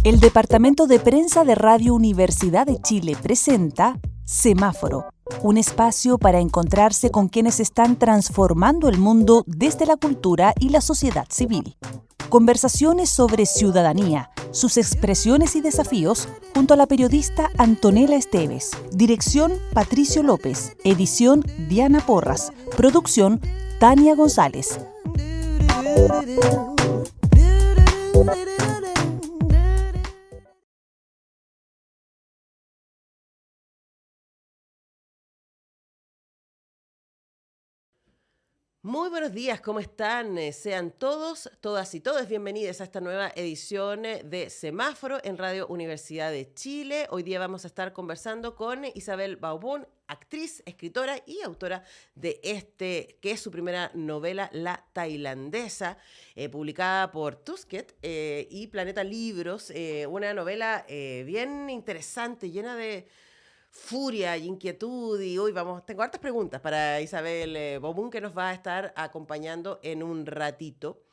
El Departamento de Prensa de Radio Universidad de Chile presenta Semáforo, un espacio para encontrarse con quienes están transformando el mundo desde la cultura y la sociedad civil. Conversaciones sobre ciudadanía, sus expresiones y desafíos, junto a la periodista Antonella Esteves. Dirección Patricio López. Edición Diana Porras. Producción Tania González. Muy buenos días, ¿cómo están? Sean todos, todas y todos bienvenidos a esta nueva edición de Semáforo en Radio Universidad de Chile. Hoy día vamos a estar conversando con Isabel Baubón, actriz, escritora y autora de que es su primera novela, La Tailandesa, publicada por Tusquets y Planeta Libros. Una novela bien interesante, llena de furia y inquietud y hoy tengo hartas preguntas para Isabel Bobún que nos va a estar acompañando en un ratito.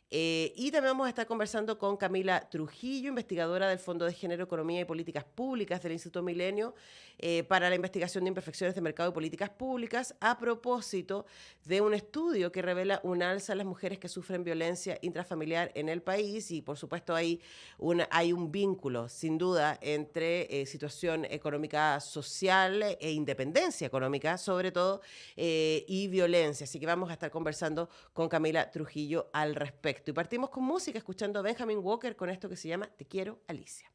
Y también vamos a estar conversando con Camila Trujillo, investigadora del Fondo de Género, Economía y Políticas Públicas del Instituto Milenio, para la investigación de imperfecciones de mercado y políticas públicas, a propósito de un estudio que revela un alza en las mujeres que sufren violencia intrafamiliar en el país. Y por supuesto hay un vínculo, sin duda, entre situación económica social e independencia económica, sobre todo, y violencia. Así que vamos a estar conversando con Camila Trujillo al respecto. Y partimos con música, escuchando a Benjamin Walker con esto que se llama Te quiero, Alicia.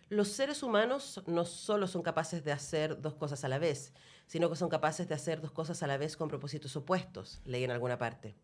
Los seres humanos no solo son capaces de hacer dos cosas a la vez, sino que son capaces de hacer dos cosas a la vez con propósitos opuestos, leí en alguna parte.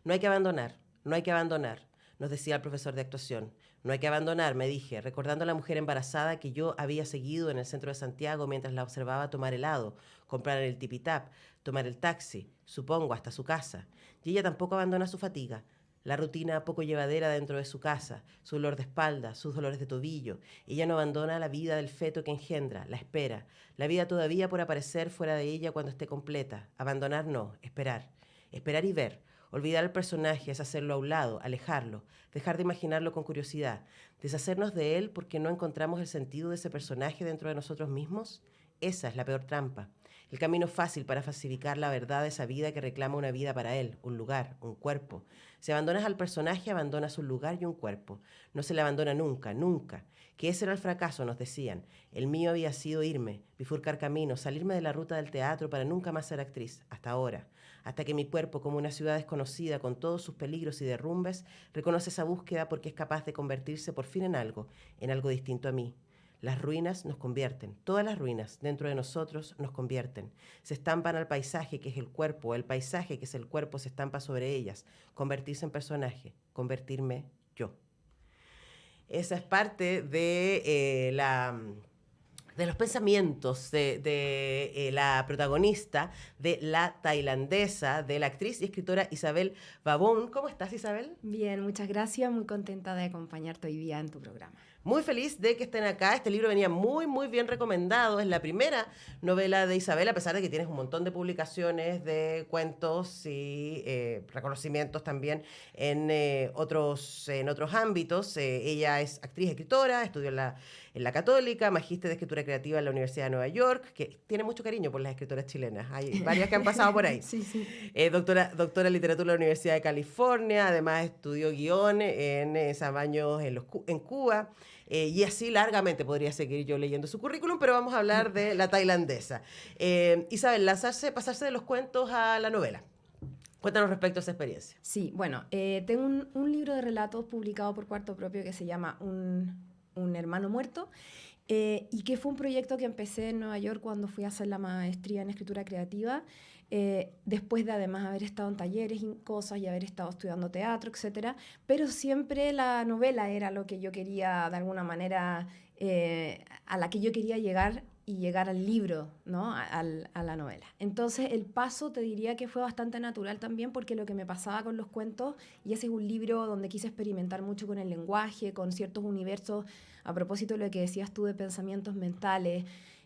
No hay que abandonar, no hay que abandonar, nos decía el profesor de actuación. No hay que abandonar, me dije, recordando a la mujer embarazada que yo había seguido en el centro de Santiago mientras la observaba tomar helado, comprar el tipitap, tomar el taxi, supongo hasta su casa. Y ella tampoco abandona su fatiga, la rutina poco llevadera dentro de su casa, su dolor de espalda, sus dolores de tobillo. Ella no abandona la vida del feto que engendra, la espera, la vida todavía por aparecer fuera de ella cuando esté completa. Abandonar no, esperar. Esperar y ver. Olvidar al personaje es hacerlo a un lado, alejarlo, dejar de imaginarlo con curiosidad, deshacernos de él porque no encontramos el sentido de ese personaje dentro de nosotros mismos. Esa es la peor trampa. El camino fácil para falsificar la verdad de esa vida que reclama una vida para él, un lugar, un cuerpo. Si abandonas al personaje, abandonas un lugar y un cuerpo. No se le abandona nunca, nunca. Que ese era el fracaso, nos decían. El mío había sido irme, bifurcar caminos, salirme de la ruta del teatro para nunca más ser actriz, hasta ahora. Hasta que mi cuerpo, como una ciudad desconocida con todos sus peligros y derrumbes, reconoce esa búsqueda porque es capaz de convertirse por fin en algo distinto a mí. Las ruinas nos convierten, todas las ruinas dentro de nosotros nos convierten. Se estampan al paisaje que es el cuerpo, el paisaje que es el cuerpo se estampa sobre ellas. Convertirse en personaje, convertirme yo. Esa es parte de los pensamientos de la protagonista, de la tailandesa, de la actriz y escritora Isabel Babón. ¿Cómo estás, Isabel? Bien, muchas gracias. Muy contenta de acompañarte hoy día en tu programa. Muy feliz de que estén acá. Este libro venía muy, muy bien recomendado. Es la primera novela de Isabel, a pesar de que tienes un montón de publicaciones de cuentos y reconocimientos también en otros ámbitos. Ella es actriz, escritora, estudió en la Católica, magíster de escritura creativa en la Universidad de Nueva York, que tiene mucho cariño por las escritoras chilenas. Hay varias que han pasado por ahí. Sí, sí. Doctora en literatura en la Universidad de California, además estudió guión en Sabaños en Cuba. Y así largamente podría seguir yo leyendo su currículum, pero vamos a hablar de la tailandesa. Isabel, pasarse de los cuentos a la novela. Cuéntanos respecto a esa experiencia. Sí, bueno, tengo un libro de relatos publicado por Cuarto Propio que se llama Un hermano muerto, y que fue un proyecto que empecé en Nueva York cuando fui a hacer la maestría en escritura creativa, después de además haber estado en talleres y cosas y haber estado estudiando teatro, etcétera, pero siempre la novela era lo que yo quería, de alguna manera, a la que yo quería llegar y llegar al libro, ¿no? a la novela. Entonces el paso te diría que fue bastante natural también, porque lo que me pasaba con los cuentos, y ese es un libro donde quise experimentar mucho con el lenguaje, con ciertos universos, a propósito de lo que decías tú de pensamientos mentales,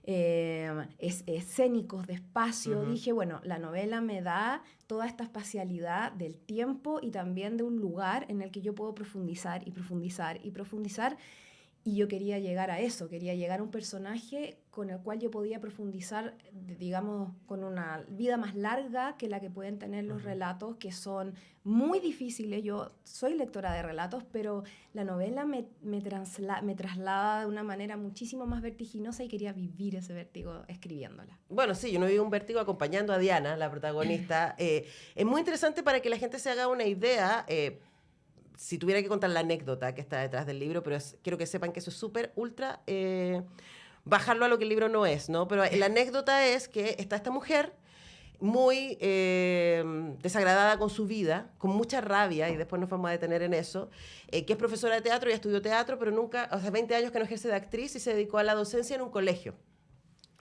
escénicos, de espacio. Uh-huh. Dije, bueno, la novela me da toda esta espacialidad del tiempo y también de un lugar en el que yo puedo profundizar y profundizar y profundizar. Y yo quería llegar a eso, quería llegar a un personaje con el cual yo podía profundizar, digamos, con una vida más larga que la que pueden tener los relatos, que son muy difíciles. Yo soy lectora de relatos, pero la novela me traslada de una manera muchísimo más vertiginosa y quería vivir ese vértigo escribiéndola. Bueno, sí, yo no viví un vértigo acompañando a Diana, la protagonista. Es muy interesante para que la gente se haga una idea. Si tuviera que contar la anécdota que está detrás del libro, pero quiero que sepan que eso es súper, ultra, bajarlo a lo que el libro no es, ¿no? Pero la anécdota es que está esta mujer muy desagradada con su vida, con mucha rabia, y después nos vamos a detener en eso, que es profesora de teatro y estudió teatro, pero nunca, o sea, 20 años que no ejerce de actriz y se dedicó a la docencia en un colegio.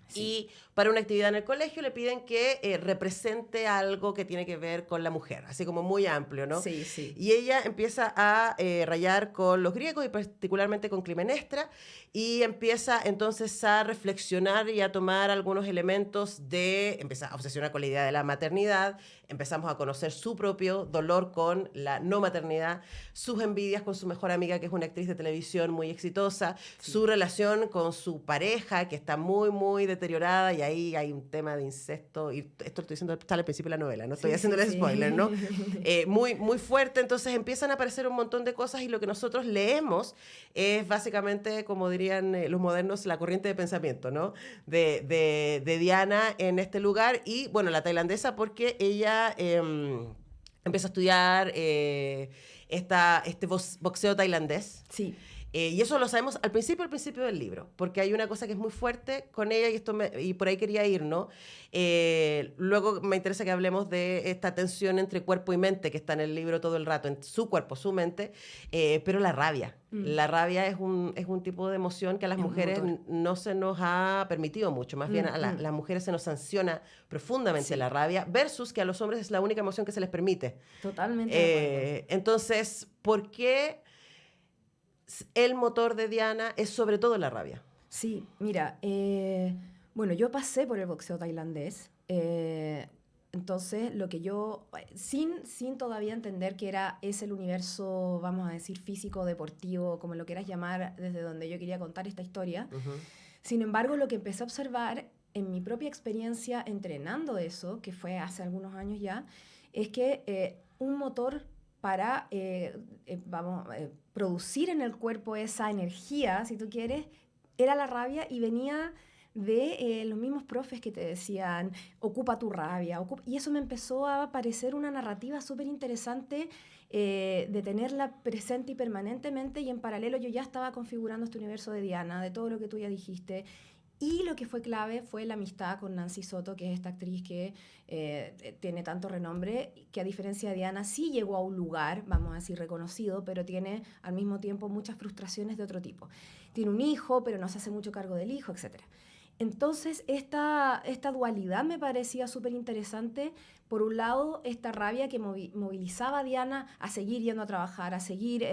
Sí. Y para una actividad en el colegio le piden que represente algo que tiene que ver con la mujer, así como muy amplio, ¿no? Sí, sí. Y ella empieza a rayar con los griegos y particularmente con Clitemnestra, y empieza entonces a reflexionar y a tomar algunos elementos empieza a obsesionar con la idea de la maternidad. Empezamos a conocer su propio dolor con la no maternidad, sus envidias con su mejor amiga, que es una actriz de televisión muy exitosa, sí. Su relación con su pareja, que está muy, muy deteriorada, y ahí hay un tema de incesto, y esto lo estoy diciendo al principio de la novela, no estoy haciéndole spoiler, ¿no? Muy, muy fuerte. Entonces empiezan a aparecer un montón de cosas, y lo que nosotros leemos es básicamente, como dirían los modernos, la corriente de pensamiento, ¿no? De Diana en este lugar. Y bueno, la tailandesa, porque ella empieza a estudiar este boxeo tailandés. Sí. Y eso lo sabemos al principio del libro, porque hay una cosa que es muy fuerte con ella y por ahí quería ir, ¿no? Luego me interesa que hablemos de esta tensión entre cuerpo y mente que está en el libro todo el rato, en su cuerpo, su mente, pero la rabia. La rabia es un tipo de emoción que a las mujeres no se nos ha permitido mucho, más bien a las mujeres se nos sanciona profundamente la rabia, versus que a los hombres es la única emoción que se les permite. Totalmente de acuerdo. Entonces, ¿por qué el motor de Diana es sobre todo la rabia? Sí, mira, bueno, yo pasé por el boxeo tailandés, entonces lo que yo, sin todavía entender que es el universo, vamos a decir, físico, deportivo, como lo quieras llamar, desde donde yo quería contar esta historia, sin embargo, lo que empecé a observar en mi propia experiencia entrenando eso, que fue hace algunos años ya, es que un motor para producir en el cuerpo esa energía, si tú quieres, era la rabia y venía de los mismos profes que te decían, ocupa tu rabia. Y eso me empezó a parecer una narrativa súper interesante de tenerla presente y permanentemente, y en paralelo yo ya estaba configurando este universo de Diana, de todo lo que tú ya dijiste. Y lo que fue clave fue la amistad con Nancy Soto, que es esta actriz que tiene tanto renombre, que a diferencia de Diana sí llegó a un lugar, vamos a decir, reconocido, pero tiene al mismo tiempo muchas frustraciones de otro tipo. Tiene un hijo, pero no se hace mucho cargo del hijo, etc. Entonces, esta dualidad me parecía súper interesante. Por un lado, esta rabia que movilizaba a Diana a seguir yendo a trabajar, a seguir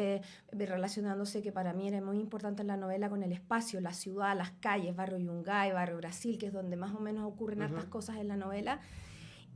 relacionándose, que para mí era muy importante en la novela, con el espacio, la ciudad, las calles, barrio Yungay, barrio Brasil, que es donde más o menos ocurren hartas cosas en la novela.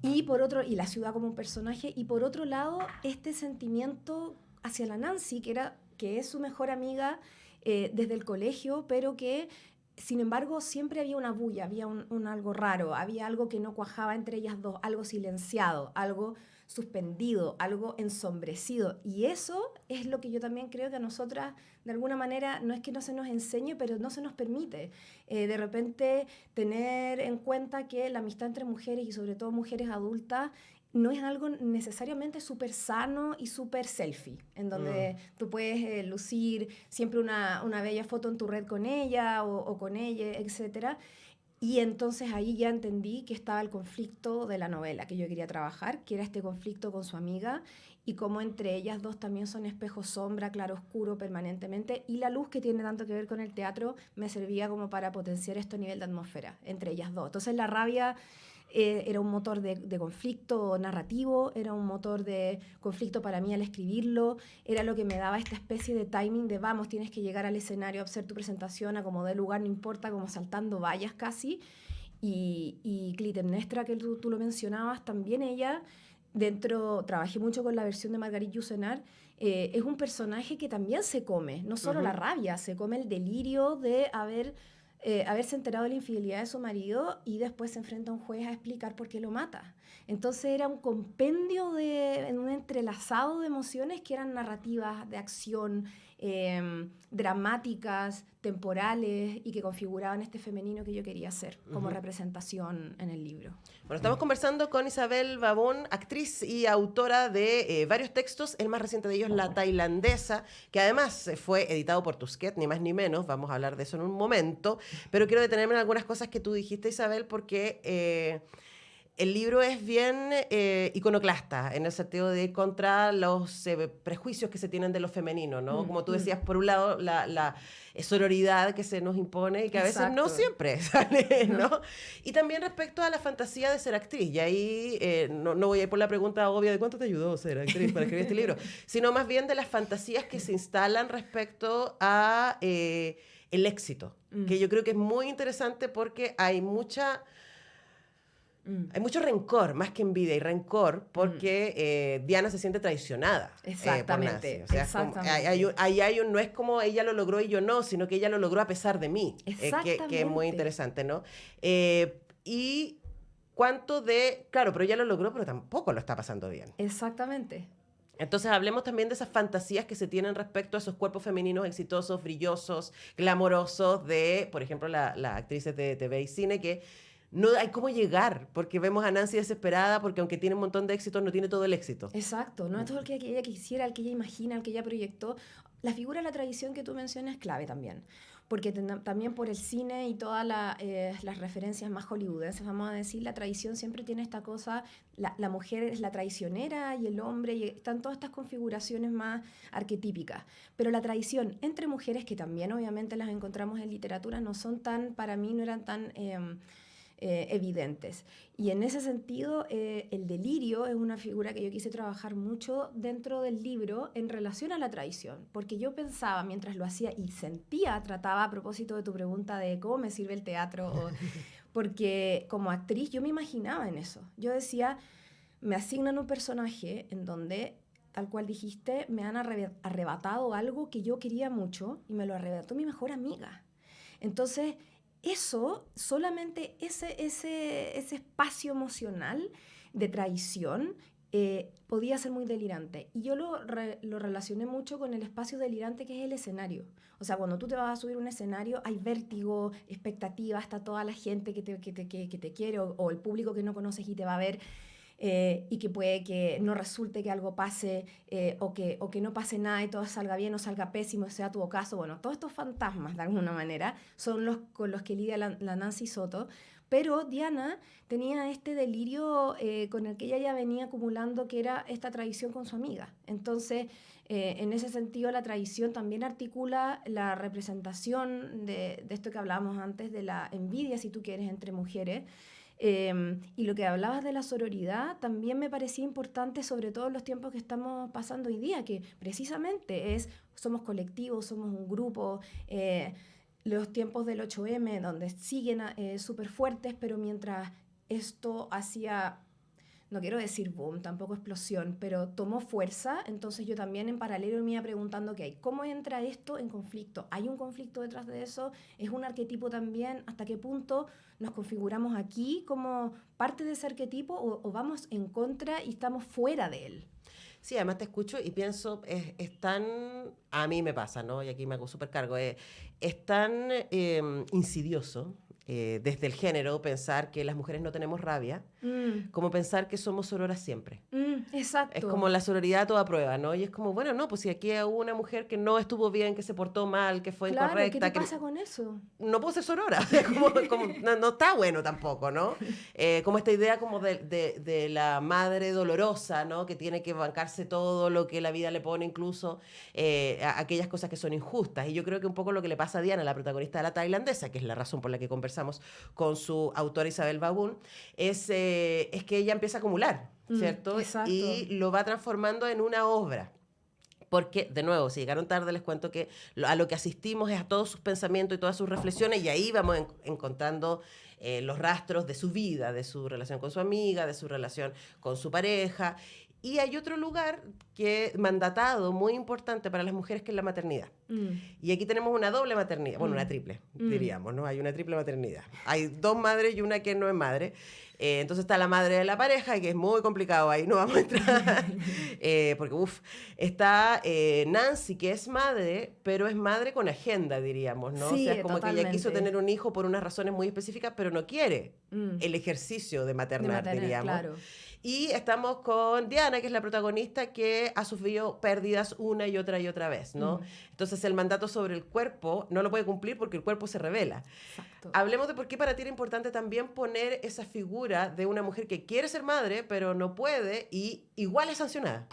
Y la ciudad como un personaje. Y por otro lado, este sentimiento hacia la Nancy, que es su mejor amiga desde el colegio, pero que sin embargo siempre había una bulla, había un algo raro, había algo que no cuajaba entre ellas dos, algo silenciado, algo suspendido, algo ensombrecido. Y eso es lo que yo también creo que a nosotras, de alguna manera, no es que no se nos enseñe, pero no se nos permite. De repente tener en cuenta que la amistad entre mujeres, y sobre todo mujeres adultas, no es algo necesariamente súper sano y súper selfie, en donde tú puedes lucir siempre una bella foto en tu red con ella o con ella, etc. Y entonces ahí ya entendí que estaba el conflicto de la novela que yo quería trabajar, que era este conflicto con su amiga, y cómo entre ellas dos también son espejo-sombra, claro-oscuro permanentemente, y la luz, que tiene tanto que ver con el teatro, me servía como para potenciar esto a nivel de atmósfera entre ellas dos. Entonces la rabia era un motor de conflicto narrativo, era un motor de conflicto para mí al escribirlo, era lo que me daba esta especie de timing de vamos, tienes que llegar al escenario a hacer tu presentación, a como dé lugar, no importa, como saltando vallas casi. Y Clitemnestra, que tú lo mencionabas, también ella, trabajé mucho con la versión de Marguerite Yourcenar, es un personaje que también se come, no solo la rabia, se come el delirio de haberse enterado de la infidelidad de su marido, y después se enfrenta a un juez a explicar por qué lo mata. Entonces era un compendio un entrelazado de emociones que eran narrativas, de acción, dramáticas, temporales, y que configuraban este femenino que yo quería hacer como representación en el libro. Bueno, estamos conversando con Isabel Babón, actriz y autora de varios textos, el más reciente de ellos, La Tailandesa, que además fue editado por Tusquets, ni más ni menos, vamos a hablar de eso en un momento, pero quiero detenerme en algunas cosas que tú dijiste, Isabel, porque el libro es bien iconoclasta, en el sentido de ir contra los prejuicios que se tienen de lo femenino, ¿no? Como tú decías, por un lado, la sororidad que se nos impone y que a veces no siempre sale, ¿no? Y también respecto a la fantasía de ser actriz, y ahí no voy a ir por la pregunta obvia de cuánto te ayudó ser actriz para escribir este libro, sino más bien de las fantasías que se instalan respecto a el éxito, que yo creo que es muy interesante porque hay mucho rencor, más que envidia y rencor, porque Diana se siente traicionada. Exactamente. Por Nancy. O sea, no es como ella lo logró y yo no, sino que ella lo logró a pesar de mí. Que es muy interesante, ¿no? Y cuánto claro, pero ella lo logró, pero tampoco lo está pasando bien. Exactamente. Entonces hablemos también de esas fantasías que se tienen respecto a esos cuerpos femeninos exitosos, brillosos, glamorosos de, por ejemplo, las actrices de TV y cine, que no hay cómo llegar, porque vemos a Nancy desesperada, porque aunque tiene un montón de éxitos, no tiene todo el éxito. Exacto, no es todo el que ella quisiera, el que ella imagina, el que ella proyectó. la figura de la tradición que tú mencionas es clave también, porque también por el cine y todas las referencias más hollywoodenses, vamos a decir, la tradición siempre tiene esta cosa, la mujer es la traicionera y el hombre, y están todas estas configuraciones más arquetípicas. Pero la tradición entre mujeres, que también obviamente las encontramos en literatura, no son tan, para mí no eran tan evidentes. Y en ese sentido, el delirio es una figura que yo quise trabajar mucho dentro del libro en relación a la tradición, porque yo pensaba mientras lo hacía y sentía, trataba a propósito de tu pregunta de cómo me sirve el teatro, porque como actriz yo me imaginaba en eso. Yo decía, me asignan un personaje en donde, tal cual dijiste, me han arrebatado algo que yo quería mucho y me lo arrebató mi mejor amiga. Entonces, eso, solamente ese espacio emocional de traición podía ser muy delirante. Y yo lo relacioné mucho con el espacio delirante que es el escenario. O sea, cuando tú te vas a subir a un escenario, hay vértigo, expectativa, está toda la gente que te quiere o el público que no conoces y te va a ver. Y que puede que no resulte que algo pase o que no pase nada y todo salga bien o salga pésimo, sea tu ocaso. Bueno, todos estos fantasmas de alguna manera son los con los que lidia la Nancy Soto, pero Diana tenía este delirio con el que ella ya venía acumulando, que era esta traición con su amiga. Entonces, en ese sentido, la traición también articula la representación de esto que hablábamos antes, de la envidia, si tú quieres, entre mujeres. Y lo que hablabas de la sororidad también me parecía importante, sobre todo en los tiempos que estamos pasando hoy día, que precisamente somos colectivos, somos un grupo, los tiempos del 8M, donde siguen súper fuertes, pero mientras esto hacía, no quiero decir boom, tampoco explosión, pero tomó fuerza, entonces yo también en paralelo me iba preguntando, okay, ¿cómo entra esto en conflicto? ¿Hay un conflicto detrás de eso? ¿Es un arquetipo también? ¿Hasta qué punto nos configuramos aquí como parte de ese arquetipo o vamos en contra y estamos fuera de él? Sí, además te escucho y pienso, es tan, a mí me pasa, ¿no? Y aquí me hago súper cargo, es tan insidioso desde el género pensar que las mujeres no tenemos rabia, como pensar que somos sororas siempre. Exacto. Es como la sororidad a toda prueba, ¿no? Y es como, bueno, no, pues si aquí hubo una mujer que no estuvo bien, que se portó mal, que fue claro, incorrecta. ¿qué te pasa con eso? No puedo ser sorora, no está bueno tampoco, ¿no? Como esta idea como de la madre dolorosa, ¿no? Que tiene que bancarse todo lo que la vida le pone, incluso aquellas cosas que son injustas. Y yo creo que un poco lo que le pasa a Diana, la protagonista de La Tailandesa, que es la razón por la que conversamos con su autora Isabel Baboon, es que ella empieza a acumular, ¿cierto? Exacto. Y lo va transformando en una obra. Porque, de nuevo, si llegaron tarde, les cuento que a lo que asistimos es a todos sus pensamientos y todas sus reflexiones, y ahí vamos encontrando los rastros de su vida, de su relación con su amiga, de su relación con su pareja. Y hay otro lugar que mandatado muy importante para las mujeres, que es la maternidad. Y aquí tenemos una doble maternidad, bueno, una triple, diríamos, ¿no? Hay una triple maternidad. Hay dos madres y una que no es madre. Entonces está la madre de la pareja, que es muy complicado, ahí no vamos a entrar, porque está Nancy, que es madre, pero es madre con agenda, diríamos, ¿no? Sí, o sea, es como totalmente. que ella quiso tener un hijo por unas razones muy específicas, pero no quiere el ejercicio de maternar, diríamos. Claro. Y estamos con Diana, que es la protagonista, que ha sufrido pérdidas una y otra vez, ¿no? Entonces el mandato sobre el cuerpo no lo puede cumplir porque el cuerpo se revela. Exacto. Hablemos de por qué para ti era importante también poner esa figura de una mujer que quiere ser madre, pero no puede, y igual es sancionada.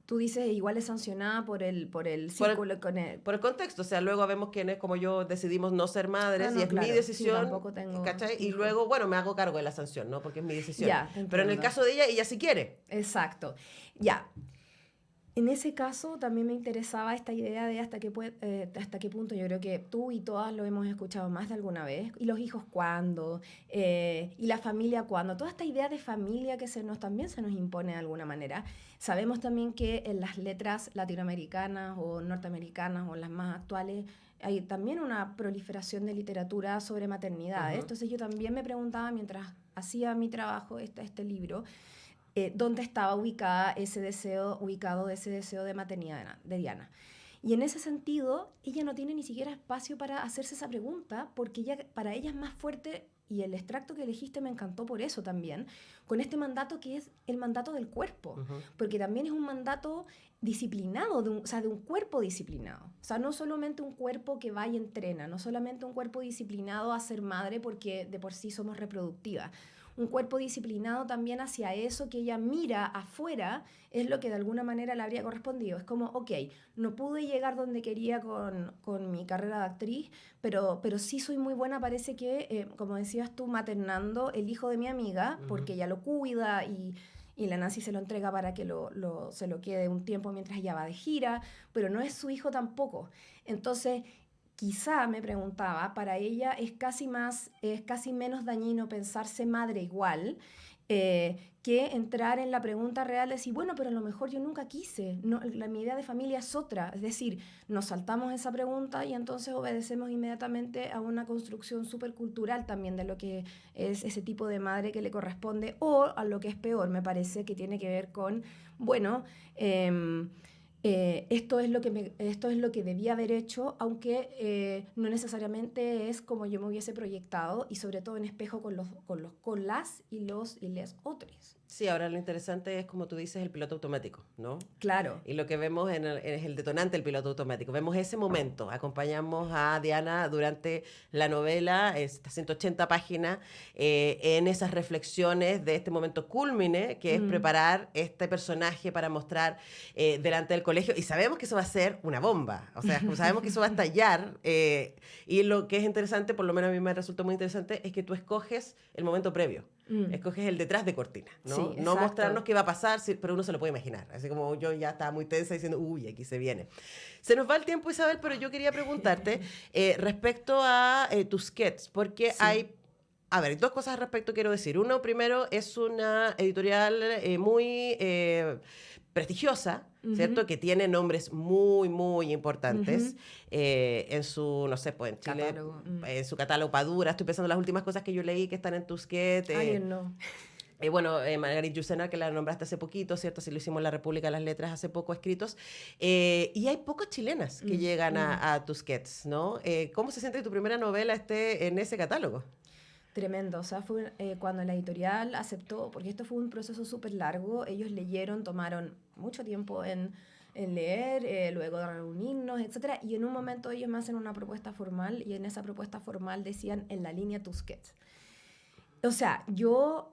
Tú dices igual es sancionada por el círculo con él. Por el contexto, o sea, luego vemos quienes como yo decidimos no ser madres y es claro, mi decisión, sí, tampoco tengo ¿cachai? Y hijos. luego, bueno, me hago cargo de la sanción, ¿no? Porque es mi decisión. Ya, pero en el caso de ella sí quiere. Exacto. Ya. En ese caso también me interesaba esta idea de hasta qué punto, yo creo que tú y todas lo hemos escuchado más de alguna vez, y los hijos cuándo, y la familia cuándo, toda esta idea de familia que también se nos impone de alguna manera. Sabemos también que en las letras latinoamericanas o norteamericanas o las más actuales hay también una proliferación de literatura sobre maternidades. Entonces yo también me preguntaba mientras hacía mi trabajo, este libro, dónde estaba ubicado ese deseo de maternidad de Diana. Y en ese sentido, ella no tiene ni siquiera espacio para hacerse esa pregunta, porque para ella es más fuerte, y el extracto que elegiste me encantó por eso también, con este mandato que es el mandato del cuerpo, porque también es un mandato disciplinado, o sea, de un cuerpo disciplinado. O sea, no solamente un cuerpo que va y entrena, no solamente un cuerpo disciplinado a ser madre porque de por sí somos reproductivas. Un cuerpo disciplinado también hacia eso que ella mira afuera es lo que de alguna manera le habría correspondido. Es como, ok, no pude llegar donde quería con mi carrera de actriz, pero sí soy muy buena, parece que, como decías tú, maternando el hijo de mi amiga, porque ella lo cuida y la Nancy se lo entrega para que se lo quede un tiempo mientras ella va de gira, pero no es su hijo tampoco. Entonces, quizá, me preguntaba, para ella es casi menos dañino pensarse madre igual, que entrar en la pregunta real de decir, bueno, pero a lo mejor yo nunca quise, no, mi idea de familia es otra. Es decir, nos saltamos esa pregunta y entonces obedecemos inmediatamente a una construcción supercultural también de lo que es ese tipo de madre que le corresponde, o a lo que es peor, me parece, que tiene que ver con, bueno, esto es lo que debía haber hecho, aunque no necesariamente es como yo me hubiese proyectado, y sobre todo en espejo con las y les otros. Sí, ahora lo interesante es, como tú dices, el piloto automático, ¿no? Claro. Y lo que vemos es el detonante del piloto automático. Vemos ese momento. Acompañamos a Diana durante la novela, estas 180 páginas, en esas reflexiones de este momento cúlmine, que es preparar este personaje para mostrar delante del colegio. Y sabemos que eso va a ser una bomba. O sea, sabemos que eso va a estallar. Y lo que es interesante, por lo menos a mí me resultó muy interesante, es que tú escoges el momento previo. Escoges el detrás de cortina, ¿no? Sí, no mostrarnos qué va a pasar, pero uno se lo puede imaginar. Así como yo ya estaba muy tensa diciendo, uy, aquí se viene. Se nos va el tiempo, Isabel, pero yo quería preguntarte respecto a tus sketches, porque hay... A ver, dos cosas al respecto quiero decir. Uno, primero, es una editorial muy prestigiosa, ¿cierto? Que tiene nombres muy, muy importantes en su, no sé, pues en Chile, catálogo. En su catálogo Padura. Estoy pensando en las últimas cosas que yo leí que están en Tusquet. No. Bueno, Margarit Yourcenar, que la nombraste hace poquito, ¿cierto? Así lo hicimos en La República de las Letras hace poco escritos. Y hay pocas chilenas que llegan a Tusquets, ¿no? ¿Cómo se siente que tu primera novela esté en ese catálogo? Tremendo, o sea, fue cuando la editorial aceptó, porque esto fue un proceso súper largo, ellos leyeron, tomaron mucho tiempo en leer, luego de reunirnos, etcétera, y en un momento ellos me hacen una propuesta formal, y en esa propuesta formal decían en la línea Tusquets. O sea, yo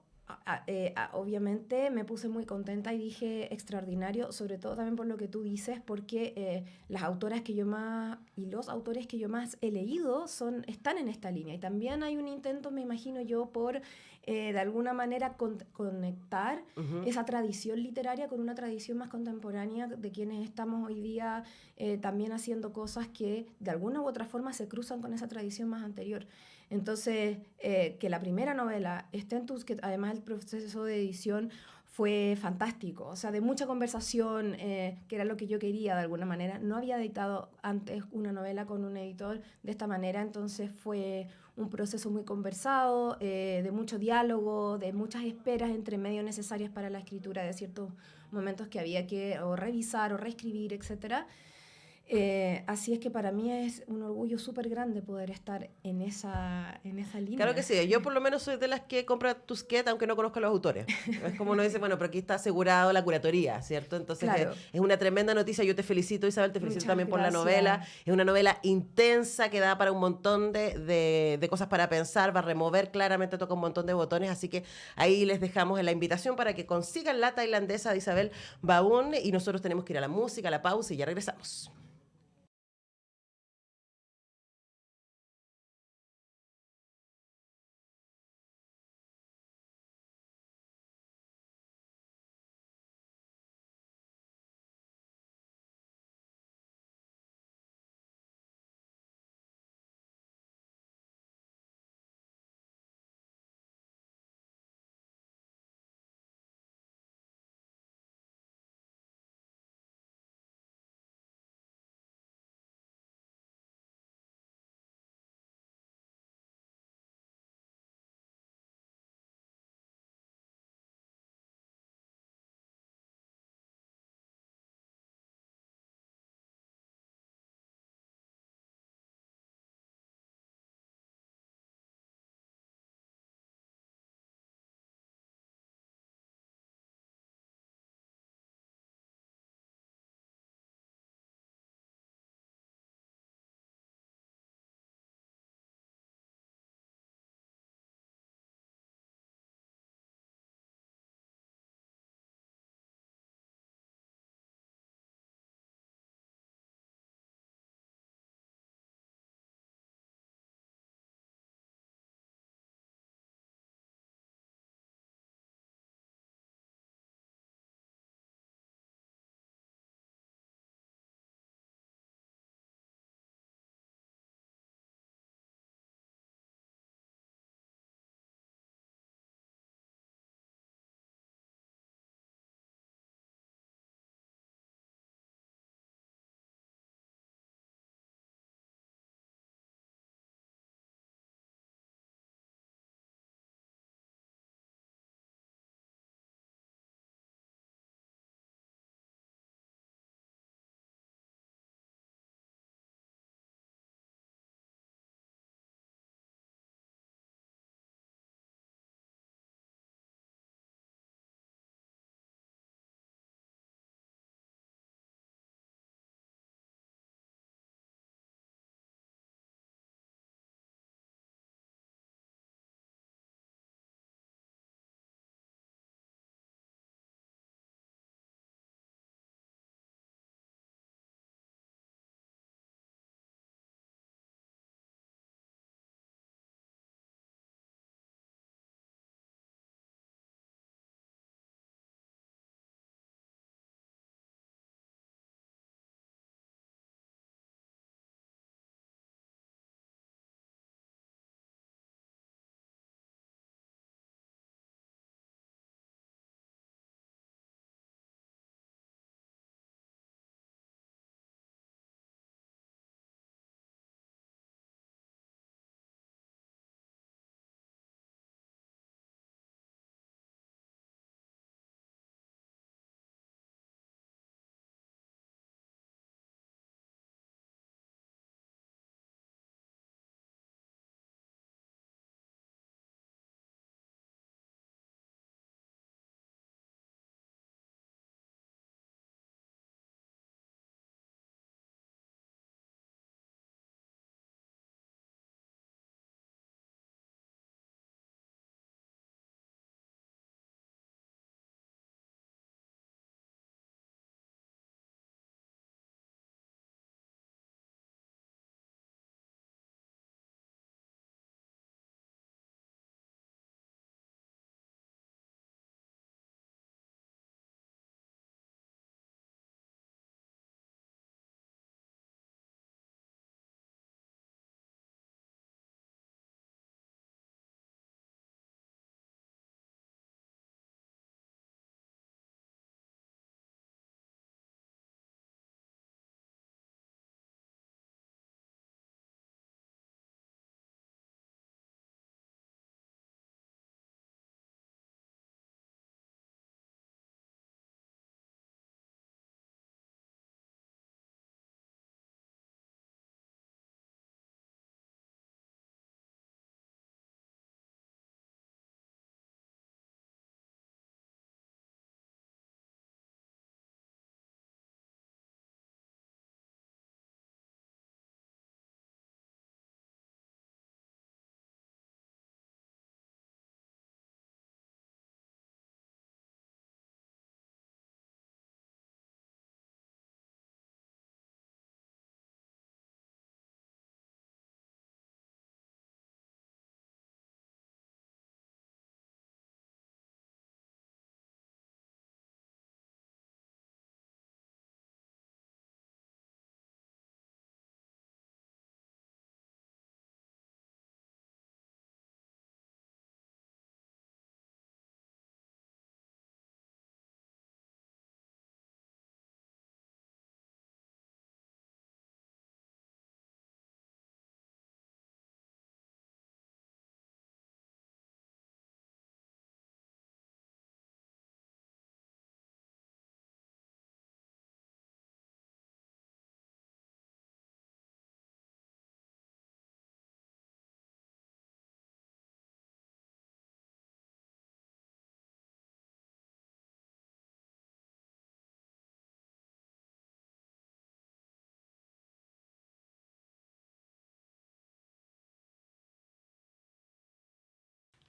obviamente me puse muy contenta y dije extraordinario, sobre todo también por lo que tú dices, porque las autoras que yo más y los autores que yo más he leído están en esta línea. Y también hay un intento, me imagino yo, por de alguna manera conectar esa tradición literaria con una tradición más contemporánea de quienes estamos hoy día también haciendo cosas que de alguna u otra forma se cruzan con esa tradición más anterior. Entonces, que la primera novela esté en Tusquets, además el proceso de edición fue fantástico, o sea, de mucha conversación, que era lo que yo quería de alguna manera. No había editado antes una novela con un editor de esta manera, entonces fue un proceso muy conversado, de mucho diálogo, de muchas esperas entre medio necesarias para la escritura de ciertos momentos que había que o revisar o reescribir, etcétera. Así es que para mí es un orgullo súper grande poder estar en esa línea. Claro que sí, yo por lo menos soy de las que compra Tusquets aunque no conozca a los autores. Es como uno dice, bueno, pero aquí está asegurado la curatoría, ¿cierto? Entonces Claro. es una tremenda noticia, yo te felicito, Isabel, te felicito Muchas también por la gracias. novela. Es una novela intensa que da para un montón de cosas para pensar, va a remover claramente, toca un montón de botones, así que ahí les dejamos la invitación para que consigan La Tailandesa de Isabel Baún, y nosotros tenemos que ir a la música, a la pausa y ya regresamos.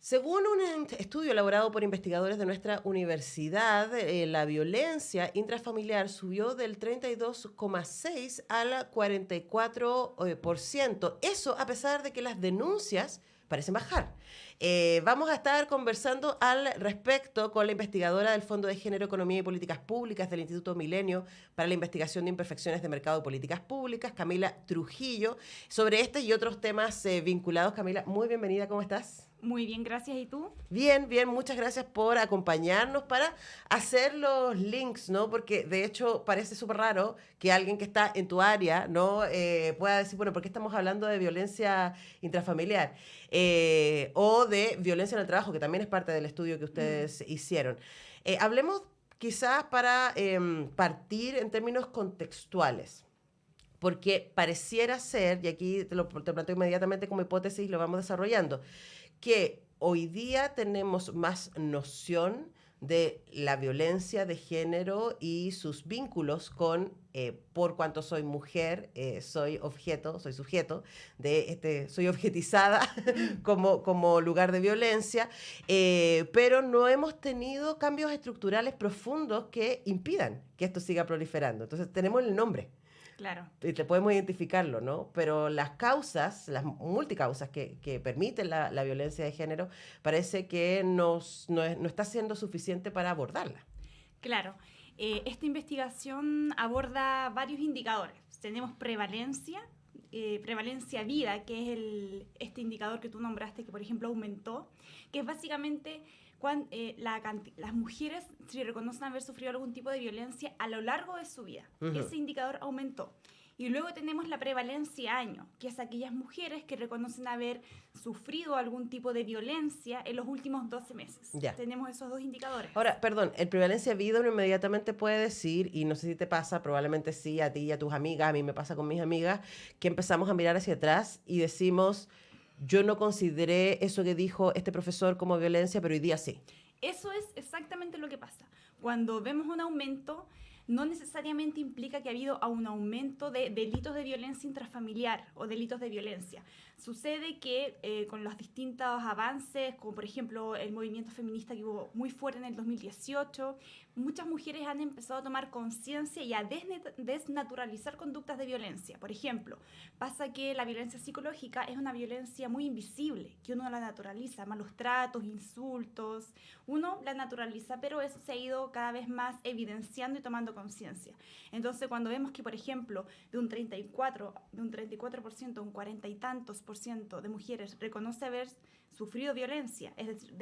Según un estudio elaborado por investigadores de nuestra universidad, la violencia intrafamiliar subió del 32,6 al 44%. Eso a pesar de que las denuncias parecen bajar. Vamos a estar conversando al respecto con la investigadora del Fondo de Género, Economía y Políticas Públicas del Instituto Milenio para la Investigación de Imperfecciones de Mercado y Políticas Públicas, Camila Trujillo, sobre este y otros temas vinculados. Camila, muy bienvenida, ¿cómo estás? Muy bien, gracias. ¿Y tú? Bien, bien, muchas gracias por acompañarnos para hacer los links, ¿no? Porque de hecho parece súper raro que alguien que está en tu área, ¿no? Pueda decir, bueno, ¿por qué estamos hablando de violencia intrafamiliar? O de violencia en el trabajo, que también es parte del estudio que ustedes hicieron. Hablemos quizás para partir en términos contextuales. Porque pareciera ser, y aquí te planteo inmediatamente como hipótesis y lo vamos desarrollando, que hoy día tenemos más noción de la violencia de género y sus vínculos con, por cuanto soy mujer, soy objeto, soy sujeto, soy objetizada como lugar de violencia, pero no hemos tenido cambios estructurales profundos que impidan que esto siga proliferando. Entonces tenemos el nombre. Claro. Y te podemos identificarlo, ¿no? Pero las causas, las multicausas que permiten la violencia de género, parece que no está siendo suficiente para abordarla. Claro. Esta investigación aborda varios indicadores. Tenemos prevalencia vida, que es este indicador que tú nombraste, que por ejemplo aumentó, que es básicamente las mujeres si reconocen haber sufrido algún tipo de violencia a lo largo de su vida. Uh-huh. Ese indicador aumentó. Y luego tenemos la prevalencia año, que es aquellas mujeres que reconocen haber sufrido algún tipo de violencia en los últimos 12 meses. Ya. Tenemos esos dos indicadores. Ahora, perdón, el prevalencia vida uno inmediatamente puede decir, y no sé si te pasa, probablemente sí, a ti y a tus amigas, a mí me pasa con mis amigas, que empezamos a mirar hacia atrás y decimos, yo no consideré eso que dijo este profesor como violencia, pero hoy día sí. Eso es exactamente lo que pasa. Cuando vemos un aumento, no necesariamente implica que ha habido un aumento de delitos de violencia intrafamiliar o delitos de violencia. Sucede que con los distintos avances, como por ejemplo el movimiento feminista que hubo muy fuerte en el 2018, muchas mujeres han empezado a tomar conciencia y a desnaturalizar conductas de violencia. Por ejemplo, pasa que la violencia psicológica es una violencia muy invisible, que uno la naturaliza, malos tratos, insultos, uno la naturaliza, pero eso se ha ido cada vez más evidenciando y tomando conciencia. Entonces, cuando vemos que, por ejemplo, de un 34% a un 40 y tantos % de mujeres reconoce haber sufrido violencia, es decir,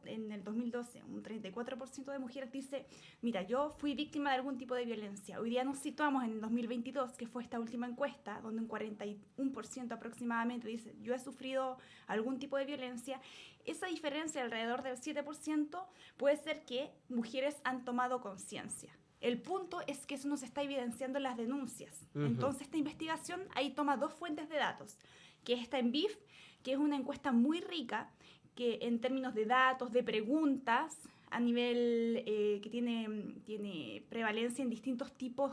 en el 2012, un 34% de mujeres dice, mira, yo fui víctima de algún tipo de violencia. Hoy día nos situamos en el 2022, que fue esta última encuesta, donde un 41% aproximadamente dice, yo he sufrido algún tipo de violencia. Esa diferencia, alrededor del 7%, puede ser que mujeres han tomado conciencia. El punto es que eso nos está evidenciando en las denuncias. Uh-huh. Entonces, esta investigación ahí toma dos fuentes de datos, que está en BIF, que es una encuesta muy rica, que en términos de datos, de preguntas, a nivel que tiene prevalencia en distintos tipos,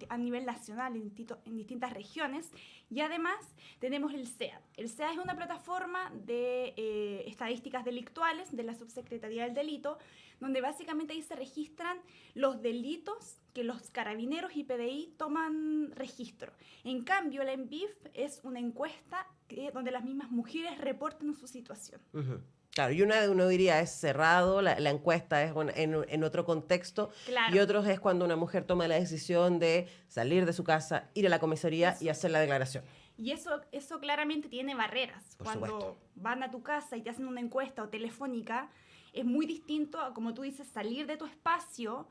a nivel nacional, en distintas regiones. Y además tenemos el SEAD. El SEAD es una plataforma de estadísticas delictuales de la Subsecretaría del Delito, donde básicamente ahí se registran los delitos que los carabineros y PDI toman registro. En cambio, la ENVIF es una encuesta donde las mismas mujeres reportan su situación. Uh-huh. Claro, y uno diría es cerrado, la encuesta es en otro contexto, claro. Y otros es cuando una mujer toma la decisión de salir de su casa, ir a la comisaría y hacer la declaración. Y eso claramente tiene barreras. Cuando van a tu casa y te hacen una encuesta o telefónica, es muy distinto a, como tú dices, salir de tu espacio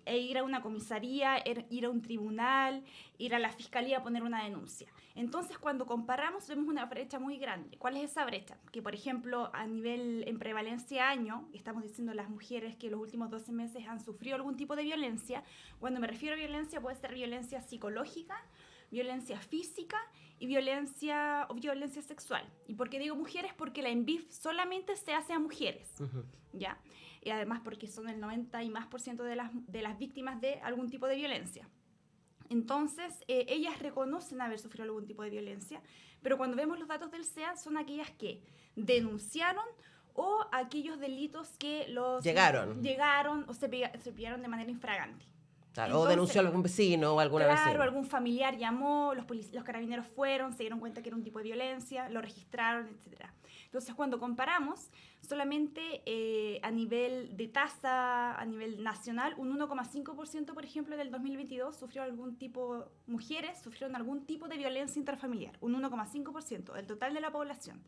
e ir a una comisaría, ir a un tribunal, ir a la fiscalía a poner una denuncia. Entonces, cuando comparamos, vemos una brecha muy grande. ¿Cuál es esa brecha? Que, por ejemplo, a nivel en prevalencia año, estamos diciendo las mujeres que los últimos 12 meses han sufrido algún tipo de violencia. Cuando me refiero a violencia, puede ser violencia psicológica, violencia física y violencia sexual. ¿Y por qué digo mujeres? Porque la ENVIF solamente se hace a mujeres, uh-huh. ¿Ya? Y además porque son el 90% y más de las víctimas de algún tipo de violencia. Entonces, ellas reconocen haber sufrido algún tipo de violencia, pero cuando vemos los datos del SEAD son aquellas que denunciaron o aquellos delitos que llegaron o se pillaron de manera infragante. Claro, Entonces, o denunció a algún vecino o alguna vecina. Claro, algún familiar llamó, los carabineros fueron, se dieron cuenta que era un tipo de violencia, lo registraron, etc. Entonces, cuando comparamos, solamente a nivel de tasa, a nivel nacional, un 1,5%, por ejemplo, del 2022 mujeres sufrieron algún tipo de violencia intrafamiliar, un 1,5% del total de la población.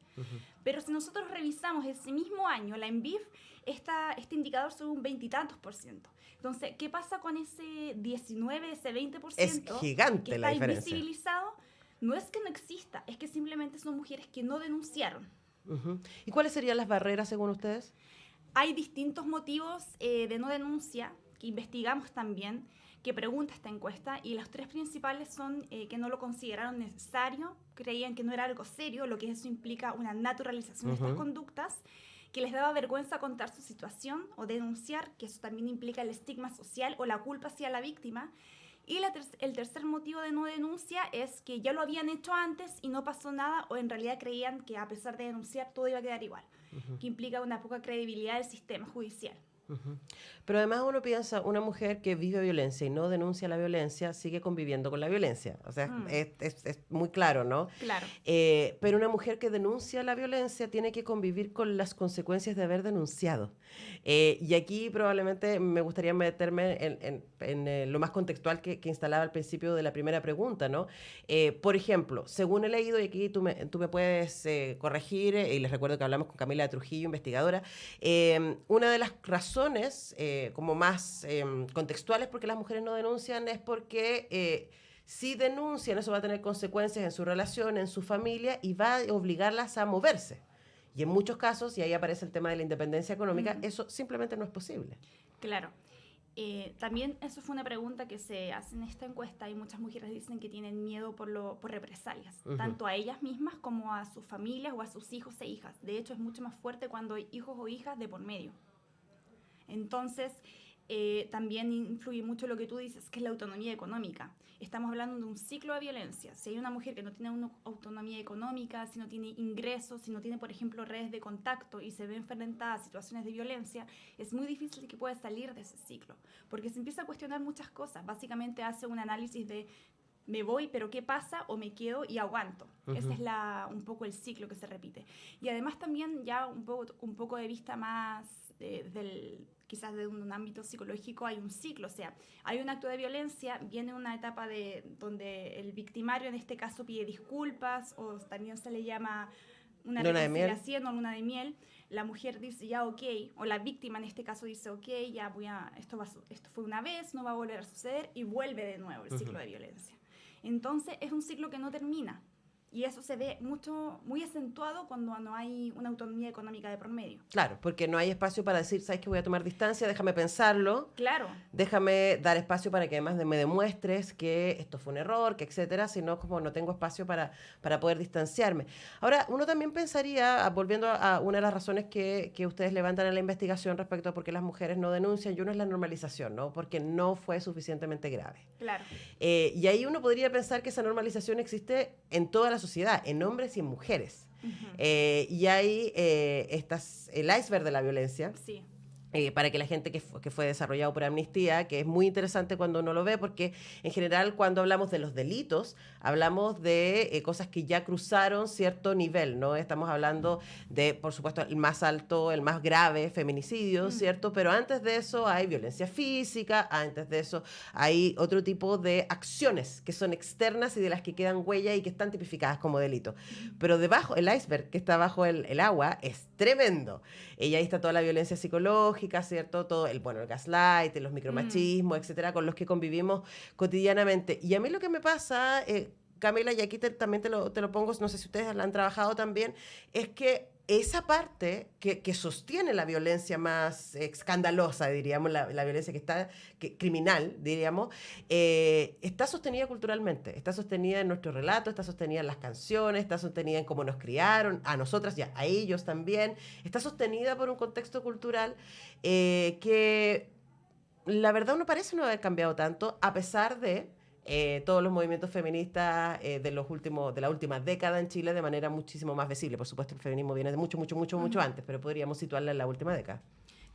Pero si nosotros revisamos ese mismo año, la ENVIF, este indicador sube un 20 y tantos %. Entonces, ¿qué pasa con ese 19, ese 20%? Es gigante que la está diferencia. invisibilizado? No es que no exista, es que simplemente son mujeres que no denunciaron. ¿Y cuáles serían las barreras según ustedes? Hay distintos motivos de no denuncia que investigamos también, que pregunta esta encuesta, y los 3 principales son que no lo consideraron necesario, creían que no era algo serio, lo que eso implica una naturalización de estas conductas, que les daba vergüenza contar su situación o denunciar, que eso también implica el estigma social o la culpa hacia la víctima. Y el tercer motivo de no denuncia es que ya lo habían hecho antes y no pasó nada, o en realidad creían que a pesar de denunciar todo iba a quedar igual, que implica una poca credibilidad del sistema judicial. Pero además uno piensa, una mujer que vive violencia y no denuncia la violencia sigue conviviendo con la violencia. O sea, es muy claro, ¿no? Claro. Pero una mujer que denuncia la violencia tiene que convivir con las consecuencias de haber denunciado. Y aquí probablemente me gustaría meterme en lo más contextual que instalaba al principio de la primera pregunta, ¿no? Por ejemplo, según he leído, y aquí tú me puedes corregir, y les recuerdo que hablamos con Camila Trujillo, investigadora, una de las razones como más contextuales porque las mujeres no denuncian es porque si denuncian eso va a tener consecuencias en su relación, en su familia, y va a obligarlas a moverse. Y en muchos casos, y ahí aparece el tema de la independencia económica, eso simplemente no es posible. Claro. También eso fue una pregunta que se hace en esta encuesta, y muchas mujeres dicen que tienen miedo por represalias, tanto a ellas mismas como a sus familias o a sus hijos e hijas. De hecho, es mucho más fuerte cuando hay hijos o hijas de por medio. Entonces, también influye mucho lo que tú dices, que es la autonomía económica. Estamos hablando de un ciclo de violencia. Si hay una mujer que no tiene una autonomía económica, si no tiene ingresos, si no tiene, por ejemplo, redes de contacto y se ve enfrentada a situaciones de violencia, es muy difícil que pueda salir de ese ciclo, porque se empieza a cuestionar muchas cosas. Básicamente hace un análisis de me voy, pero ¿qué pasa? O me quedo y aguanto. Ese es un poco el ciclo que se repite. Y además también ya un poco de vista más quizás de un ámbito psicológico, hay un ciclo, o sea, hay un acto de violencia, viene una etapa donde el victimario en este caso pide disculpas, o también se le llama una reconciliación o luna de miel. La mujer dice ya ok, o la víctima en este caso dice ok, ya esto fue una vez, no va a volver a suceder, y vuelve de nuevo el ciclo de violencia. Entonces es un ciclo que no termina. Y eso se ve muy acentuado cuando no hay una autonomía económica de por medio. Claro, porque no hay espacio para decir, ¿sabes qué? Voy a tomar distancia, déjame pensarlo. Claro. Déjame dar espacio para que además me demuestres que esto fue un error, que etcétera, sino como no tengo espacio para poder distanciarme. Ahora, uno también pensaría, volviendo a una de las razones que ustedes levantan en la investigación respecto a por qué las mujeres no denuncian, y uno es la normalización, ¿no? Porque no fue suficientemente grave. Claro. Y ahí uno podría pensar que esa normalización existe en toda la sociedad, en hombres y en mujeres. Y hay el iceberg de la violencia. Sí. Para que la gente que fue desarrollado por Amnistía, que es muy interesante cuando uno lo ve, porque en general cuando hablamos de los delitos, hablamos de cosas que ya cruzaron cierto nivel, ¿no? Estamos hablando de, por supuesto, el más alto, el más grave, feminicidio, ¿cierto? Pero antes de eso hay violencia física, antes de eso hay otro tipo de acciones que son externas y de las que quedan huella y que están tipificadas como delito. Pero debajo, el iceberg que está bajo el agua es tremendo. Y ahí está toda la violencia psicológica, ¿cierto? Todo el gaslight, los micromachismos, etcétera, con los que convivimos cotidianamente. Y a mí lo que me pasa, Camila, y aquí también te lo pongo, no sé si ustedes la han trabajado también, es que esa parte que sostiene la violencia más escandalosa, diríamos, la violencia criminal, diríamos, está sostenida culturalmente, está sostenida en nuestro relato, está sostenida en las canciones, está sostenida en cómo nos criaron, a nosotras y a ellos también, está sostenida por un contexto cultural que la verdad no parece no haber cambiado tanto, a pesar de todos los movimientos feministas de la última década en Chile de manera muchísimo más visible. Por supuesto, el feminismo viene de mucho antes, pero podríamos situarla en la última década.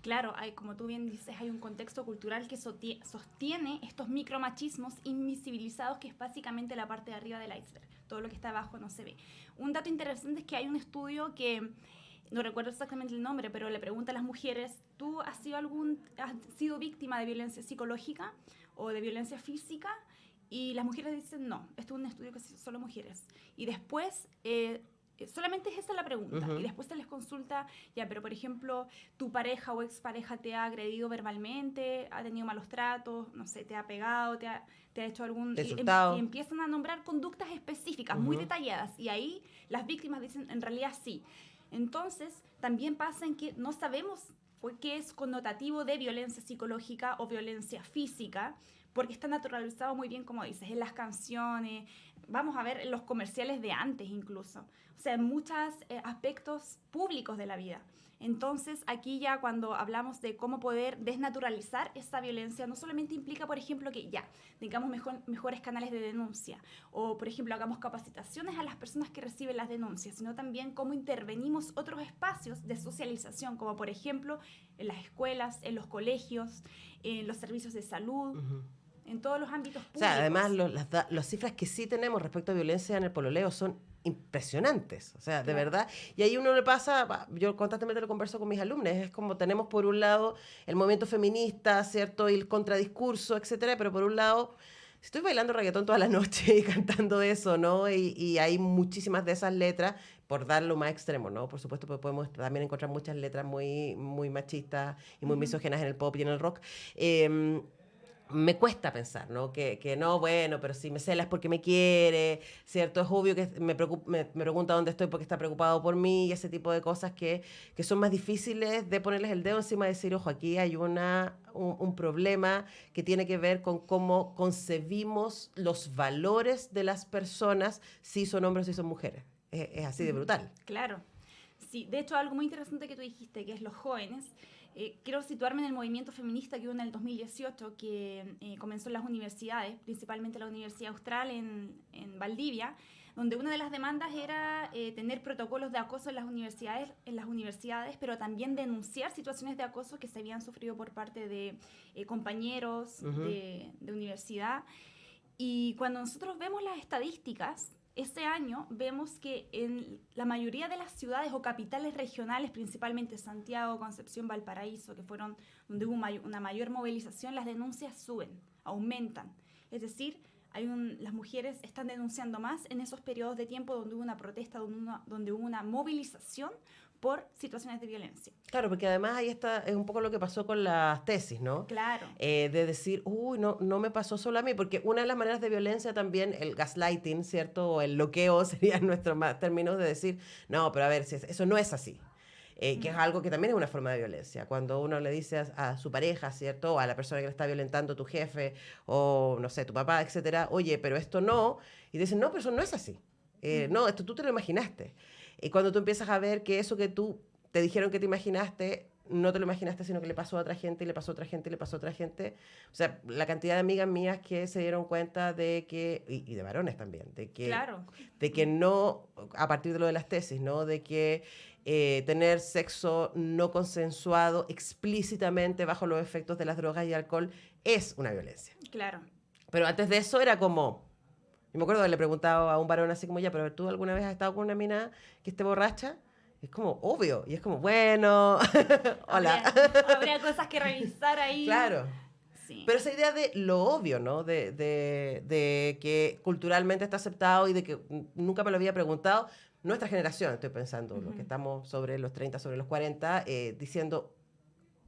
Claro, como tú bien dices, hay un contexto cultural que sostiene estos micromachismos invisibilizados, que es básicamente la parte de arriba del iceberg. Todo lo que está abajo no se ve. Un dato interesante es que hay un estudio que, no recuerdo exactamente el nombre, pero le pregunta a las mujeres, ¿tú has sido víctima de violencia psicológica o de violencia física? Y las mujeres dicen no, esto es un estudio que es solo mujeres. Y después... solamente es esa la pregunta. Y después se les consulta, ya, pero por ejemplo, tu pareja o expareja te ha agredido verbalmente, ha tenido malos tratos, no sé, te ha pegado, te ha hecho algún... Y empiezan a nombrar conductas específicas, muy detalladas. Y ahí las víctimas dicen, en realidad sí. Entonces, también pasa en que no sabemos qué es connotativo de violencia psicológica o violencia física, porque está naturalizado muy bien, como dices, en las canciones, vamos a ver en los comerciales de antes incluso, o sea, en muchos aspectos públicos de la vida. Entonces, aquí ya cuando hablamos de cómo poder desnaturalizar esa violencia, no solamente implica, por ejemplo, que ya tengamos mejores canales de denuncia, o, por ejemplo, hagamos capacitaciones a las personas que reciben las denuncias, sino también cómo intervenimos otros espacios de socialización, como, por ejemplo, en las escuelas, en los colegios, en los servicios de salud, en todos los ámbitos públicos. O sea, además, las cifras que sí tenemos respecto a violencia en el pololeo son impresionantes, o sea, de verdad. Y ahí uno le pasa, yo constantemente lo converso con mis alumnos, es como tenemos por un lado el movimiento feminista, ¿cierto? Y el contradiscurso, etcétera, pero por un lado, estoy bailando reggaetón toda la noche y cantando eso, ¿no? Y hay muchísimas de esas letras, por dar lo más extremo, ¿no? Por supuesto, pues podemos también encontrar muchas letras muy, muy machistas y muy misóginas en el pop y en el rock. Me cuesta pensar, ¿no? Que no, bueno, pero si me celas porque me quiere, ¿cierto? Es obvio que me pregunta dónde estoy porque está preocupado por mí y ese tipo de cosas que son más difíciles de ponerles el dedo encima y decir, ojo, aquí hay un problema que tiene que ver con cómo concebimos los valores de las personas, si son hombres o si son mujeres. Es así de brutal. Claro. Sí, de hecho, algo muy interesante que tú dijiste, que es los jóvenes. Quiero situarme en el movimiento feminista que hubo en el 2018, que comenzó en las universidades, principalmente la Universidad Austral en Valdivia, donde una de las demandas era tener protocolos de acoso en las universidades, pero también denunciar situaciones de acoso que se habían sufrido por parte de compañeros de universidad. Y cuando nosotros vemos las estadísticas, este año vemos que en la mayoría de las ciudades o capitales regionales, principalmente Santiago, Concepción, Valparaíso, que fueron donde hubo una mayor movilización, las denuncias suben, aumentan. Es decir, las mujeres están denunciando más en esos periodos de tiempo donde hubo una protesta, donde hubo una movilización por situaciones de violencia. Claro, porque además ahí es un poco lo que pasó con las tesis, ¿no? Claro. De decir, uy, no me pasó solo a mí, porque una de las maneras de violencia también, el gaslighting, ¿cierto? O el loqueo sería nuestro términos de decir, no, pero a ver, eso no es así. Que es algo que también es una forma de violencia. Cuando uno le dice a su pareja, ¿cierto? O a la persona que le está violentando, tu jefe, o no sé, tu papá, etcétera, oye, pero esto no. Y dicen, no, pero eso no es así. No, esto tú te lo imaginaste. Y cuando tú empiezas a ver que eso que tú te dijeron que te imaginaste, no te lo imaginaste, sino que le pasó a otra gente, y le pasó a otra gente, y le pasó a otra gente. O sea, la cantidad de amigas mías que se dieron cuenta de que, y de varones también, claro, de que no, a partir de lo de las tesis, ¿no? De que tener sexo no consensuado explícitamente bajo los efectos de las drogas y alcohol es una violencia. Claro. Pero antes de eso era como... Yo me acuerdo que le preguntaba a un varón así como, ya, pero ¿tú alguna vez has estado con una mina que esté borracha? Es como obvio. Y es como, bueno, hola. Habría cosas que revisar ahí. Claro. Sí. Pero esa idea de lo obvio, ¿no? De que culturalmente está aceptado y de que nunca me lo había preguntado. Nuestra generación, estoy pensando, los que estamos sobre los 30, sobre los 40, diciendo...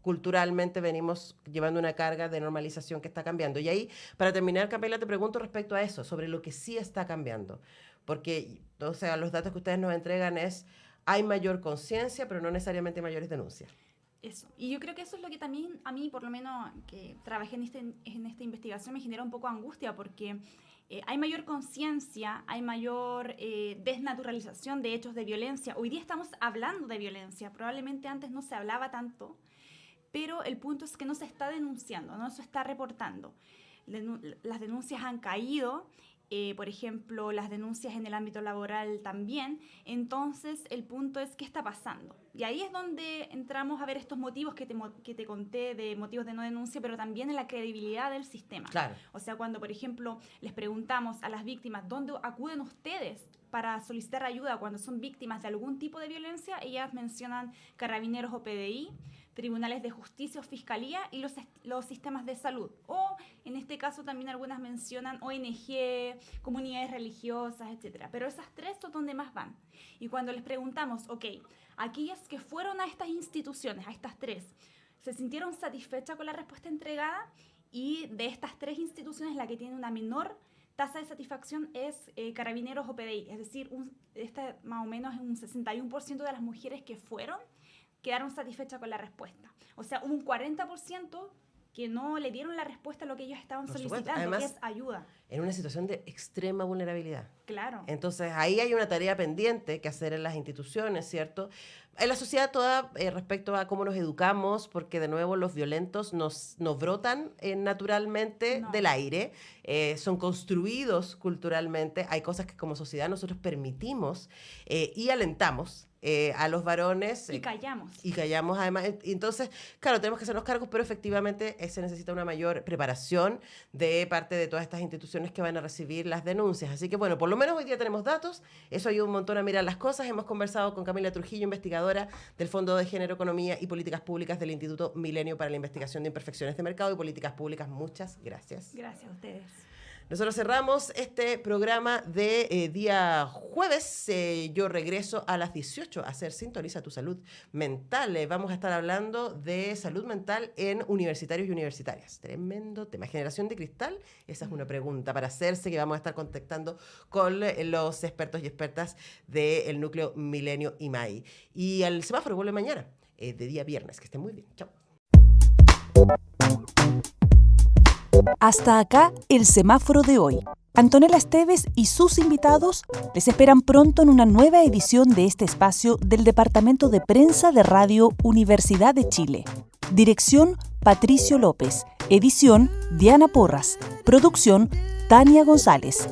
culturalmente venimos llevando una carga de normalización que está cambiando. Y ahí, para terminar, Camila, te pregunto respecto a eso, sobre lo que sí está cambiando. Porque, o sea, los datos que ustedes nos entregan hay mayor conciencia, pero no necesariamente mayores denuncias. Eso. Y yo creo que eso es lo que también a mí, por lo menos, que trabajé en esta investigación, me genera un poco de angustia, porque hay mayor conciencia, hay mayor desnaturalización de hechos de violencia. Hoy día estamos hablando de violencia. Probablemente antes no se hablaba tanto, pero el punto es que no se está denunciando, no se está reportando. las denuncias han caído, por ejemplo, las denuncias en el ámbito laboral también. Entonces, el punto es qué está pasando. Y ahí es donde entramos a ver estos motivos que te conté de motivos de no denuncia, pero también en la credibilidad del sistema. Claro. O sea, cuando, por ejemplo, les preguntamos a las víctimas dónde acuden ustedes para solicitar ayuda cuando son víctimas de algún tipo de violencia, ellas mencionan Carabineros o PDI, tribunales de justicia o fiscalía y los sistemas de salud. O, en este caso, también algunas mencionan ONG, comunidades religiosas, etc. Pero esas tres son donde más van. Y cuando les preguntamos, ok, aquellas que fueron a estas instituciones, a estas tres, ¿se sintieron satisfechas con la respuesta entregada? Y de estas tres instituciones, la que tiene una menor tasa de satisfacción es Carabineros o PDI. Es decir, más o menos un 61% de las mujeres que fueron quedaron satisfechas con la respuesta. O sea, hubo un 40% que no le dieron la respuesta a lo que ellos estaban solicitando, además, que es ayuda. En una situación de extrema vulnerabilidad. Claro. Entonces, ahí hay una tarea pendiente que hacer en las instituciones, ¿cierto? En la sociedad toda, respecto a cómo nos educamos, porque de nuevo los violentos nos brotan naturalmente del aire, son construidos culturalmente, hay cosas que como sociedad nosotros permitimos y alentamos a los varones. Y callamos. Y callamos además. Entonces, claro, tenemos que hacernos cargos, pero efectivamente se necesita una mayor preparación de parte de todas estas instituciones que van a recibir las denuncias. Así que, bueno, por lo menos hoy día tenemos datos, eso ayuda un montón a mirar las cosas. Hemos conversado con Camila Trujillo, investigadora del Fondo de Género, Economía y Políticas Públicas del Instituto Milenio para la Investigación de Imperfecciones de Mercado y Políticas Públicas. Muchas gracias. Gracias a ustedes. Nosotros cerramos este programa de día jueves. Yo regreso a las 18 a hacer Sintoniza tu Salud Mental. Vamos a estar hablando de salud mental en universitarios y universitarias. Tremendo tema. ¿Generación de cristal? Esa es una pregunta para hacerse, que vamos a estar contactando con los expertos y expertas del Núcleo Milenio IMAI. Y el semáforo vuelve mañana, de día viernes. Que estén muy bien. Chao. Hasta acá el semáforo de hoy. Antonella Esteves y sus invitados les esperan pronto en una nueva edición de este espacio del Departamento de Prensa de Radio Universidad de Chile. Dirección: Patricio López. Edición: Diana Porras. Producción: Tania González.